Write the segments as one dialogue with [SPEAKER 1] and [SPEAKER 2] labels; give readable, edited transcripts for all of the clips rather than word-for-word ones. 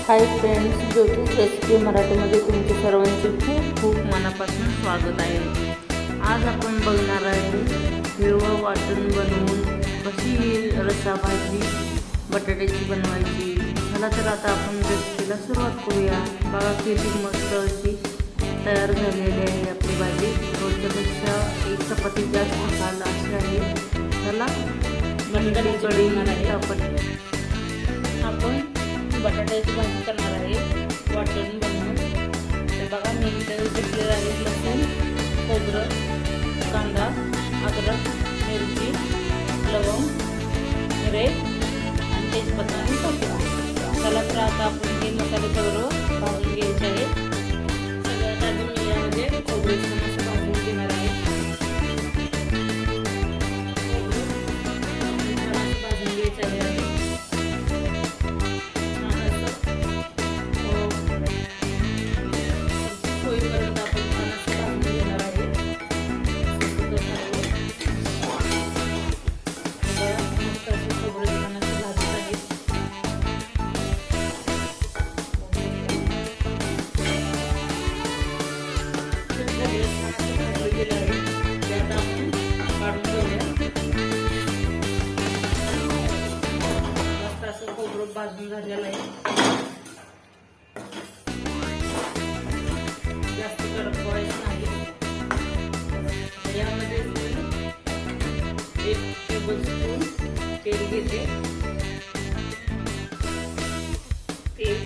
[SPEAKER 1] Hi friends, ज्योतिष recipe मराठीमध्ये तुमचे सर्वांचे खूप खूप मनापासून स्वागत आहे. आज आपण बघणार आहे हिरवं वाटण बनवून कशी रस्सा भाजी बटाट्याची बनवायची. चला तर आता आपण रेसिपीला सुरुवात करूया. बघा किती मस्त अशी तयार झालेली आहे आपली भाजी. रोजच्यापेक्षा एक चपाती जास्त खाल अशी आहे. चला बटाट्याची कढी आपण बटाट्याची भाजी करणार आहे वाटण बनवून. ते बघा मी इथे घेतलेलं आहे लसूण, खोबरं, कांदा, अद्रक, मिरची, लवंग, मिरे आणि तेजपत्ता आणि टाकून. चला तर आता आपण हे मसाले सगळं भाजून घ्यायचे आहे. सगळ्यात आधी मी यामध्ये खोबऱ्याचं मसाला भाजून घेणार आहे. भाजून घ्यायचं आहे. भाजून झालेला आहे. जास्त कडक करायचं नाही. यामध्ये एक टेबलस्पून तेल घेते. तेल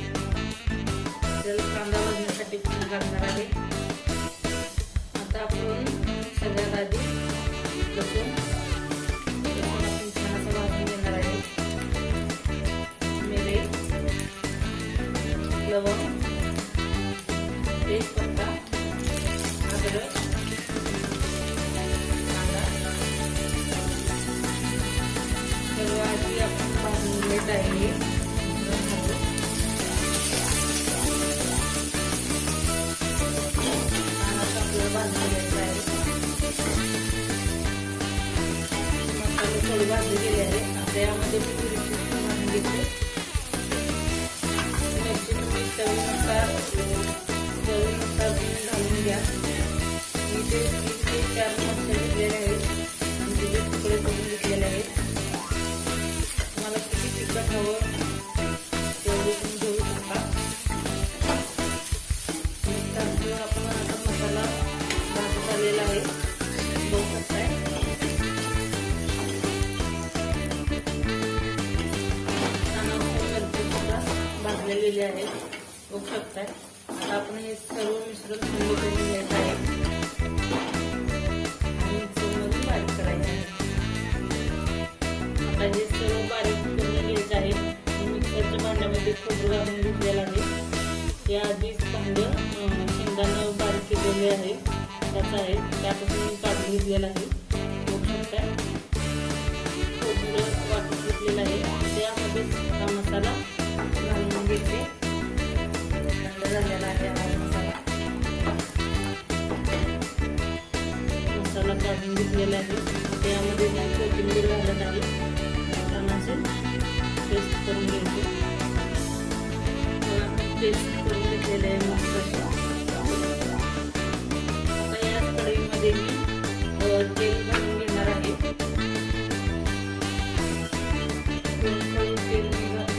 [SPEAKER 1] कांदा भाजण्यासाठी पण घालणार आहे. आता आपण सगळ्यात आधी लसूण छान असं भाजून घेणार आहे. लवंग, तेजपत्ता, अद्रक, कांदा सर्व आधी आपण भाजून घेत आहे. आपल्याला भाजून घ्यायचं आहे. मसाले थोडे भाजले गेले आहे. आता यामध्ये भाजून घेते. चवीनुसार घालून घ्या. मी ते 3 ते 4 मसाले घेतलेले आहेत आणि त्याचे तुकडे करून घेतलेले आहेत. तुम्हाला किती तिखट हवं तेवढे तुम्ही घेऊ शकता. त्यानंतर आपण आता मसाला भाजत आलेला आहे. बघू शकताय. भाजलेले आहेत बघू शकताय. आता आपण हे सर्व मिश्रण थंड करून घ्यायचं आहे आणि मिक्सरमधून बारीक करायचं आहे. आता हे सर्व बारीक करून घ्यायचं आहे. मिक्सरच्या भांड्यामध्ये खोबरं घालून घेतलेलं आहे. या आधीच भांडं शेंगदाणं बारीक केलेले आहे त्याचं आहे. त्यापासून मी काढून घेतलेलं आहे बघू शकताय. खोबरं वाटून घेतलेलं आहे. त्यामध्ये हा मसाला घालून घेते. थंड झालेला आहे हा मसाला काढून घेतलेला आहे. त्यामध्ये कोथिंबीर घालत आहे. असे पेस्ट करून घ्यायचे. पेस्ट करून घेतलेले आहे मस्त. आता या कढईमध्ये मी तेल घालून घेणार आहे. तेल घालून घेणार आहे.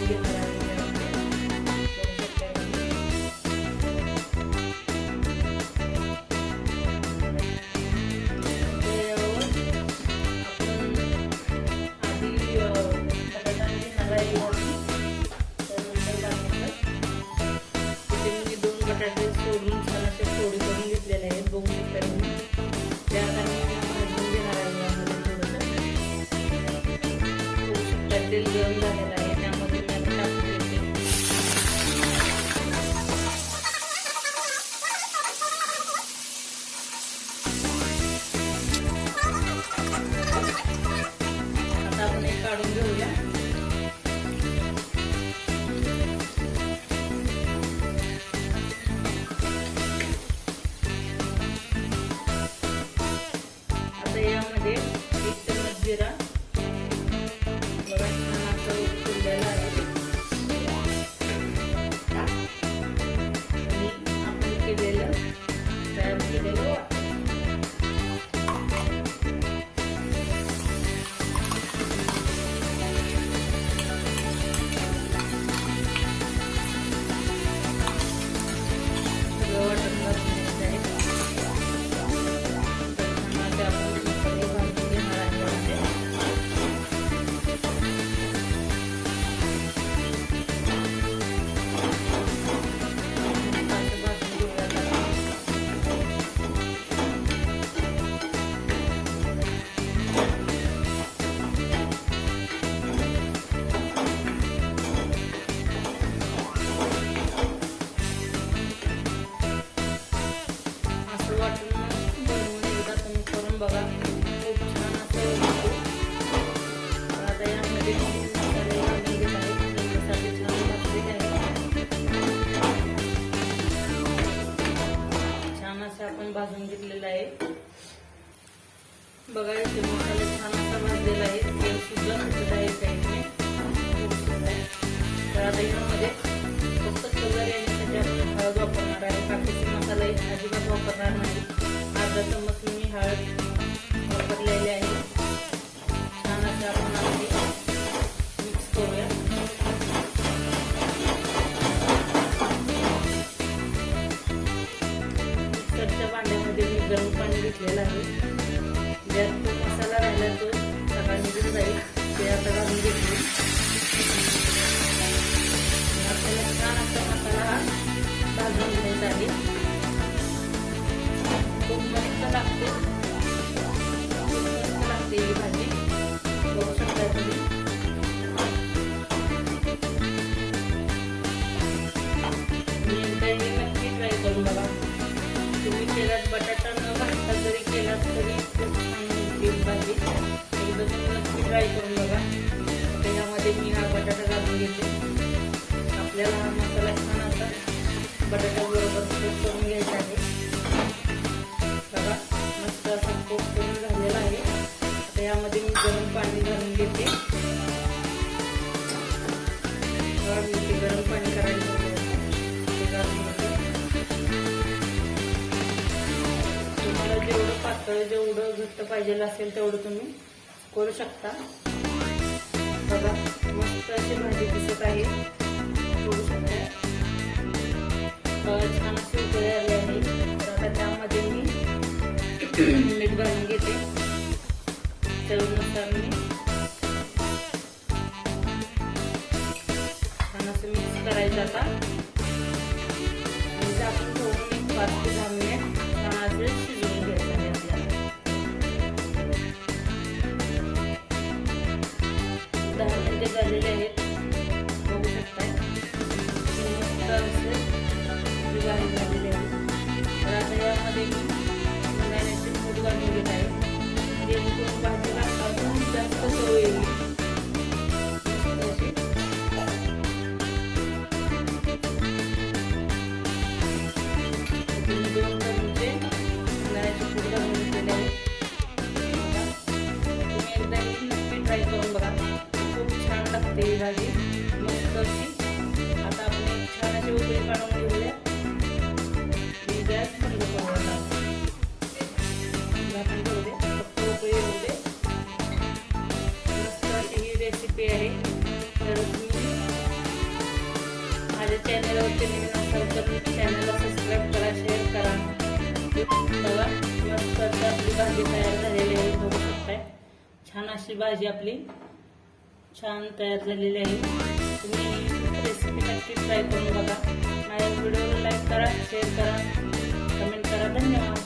[SPEAKER 1] बटाटे सोडून भाजून घेतलेला आहे. बघा इथे मसाला छान असा भाजलेला आहे. तेल सुद्धा सुटत आहे साईडने. तर आता यामध्ये फक्त कलर येण्यासाठी आपण हळद वापरणार आहे. बाकीचे मसाला अजिबात वापरणार नाही. अर्धा चम्मच मी हळद वापरलेली आहे. छान असं आपण मिक्स करूया. मिक्सरच्या भांड्यामध्ये मी गरम पाणी घेतलेलं आहे. ज्यात तो मसाला राहिला तो सगळा निघून जाईल ते आता घालून घेतले. आपल्याला छान असा मसाला हा भाजून घ्यायचा आहे. खूप मस्त लागते ही भाजी. बघू शकता तुम्ही. एकदा हे नक्की ट्राय करून बघा. तुम्ही केलात बटाटा न घालता जरी केलात तरी खूप छान होती भाजी. एकदा तुम्ही नक्की ट्राय करून बघा. त्याच्यामध्ये मी हा बटाटा घालून घेते. आपल्याला हा मसाला छान असा बटाटा बरोबर कोट करून घ्यायचा आहे. बघा मस्त असा कोट करून झालेला आहे. आता यामध्ये मी गरम पाणी घालून घेते. मी ते गरम पाणी करायला तुम्हाला जेवढं पातळ जेवढं घट्ट पाहिजे असेल तेवढं तुम्ही करू शकता. बघा मस्त अशी भाजी दिसत आहे. करू शकता. छान अशी उकळी आली आहे. तर आता त्यामध्ये मी मीठ घालून घेते. चवीनुसार मी छान असं मिक्स करायचं. आता आपण ठेवून 5 ते 10 मिनिट छान असे शिजवून घ्यायचं आहे आपल्याला. 10 मिनिटे झालेले आहेत. बघू शकताय मस्त असे भाजी झालेली आहे. तर आता यामध्ये मी शेंगदाण्याचे कूट घालून घेत आहे. जेणेकरून भाजीला अजून जास्त चव येईल. तुम्ही 2 चमचे शेंगदाण्याचे कूट घालून घेतलेले आहे. तुम्ही एकदा नक्की ट्राय करून बघा. खूप छान लागते ही भाजी मस्त अशी. आता आपण छान अशी उकळी काढून घेऊया. मी गॅस बंद करूया. झाकण करू दे. फक्त उकळी येऊ दे. मस्त अशी ही रेसिपी आहे. तर तुम्ही माझ्या चॅनलवरती नवीन असाल तर चॅनलला सबस्क्राईब करा, शेअर करा. बघा मस्त अशी आपली भाजी तयार झालेली आहे. बघू शकताय छान अशी भाजी आपली छान तयार झालेली आहे. तुम्ही रेसिपी नक्की ट्राय करून बघा. माझ्या व्हिडिओला लाईक करा, शेअर करा, कमेंट करा. धन्यवाद.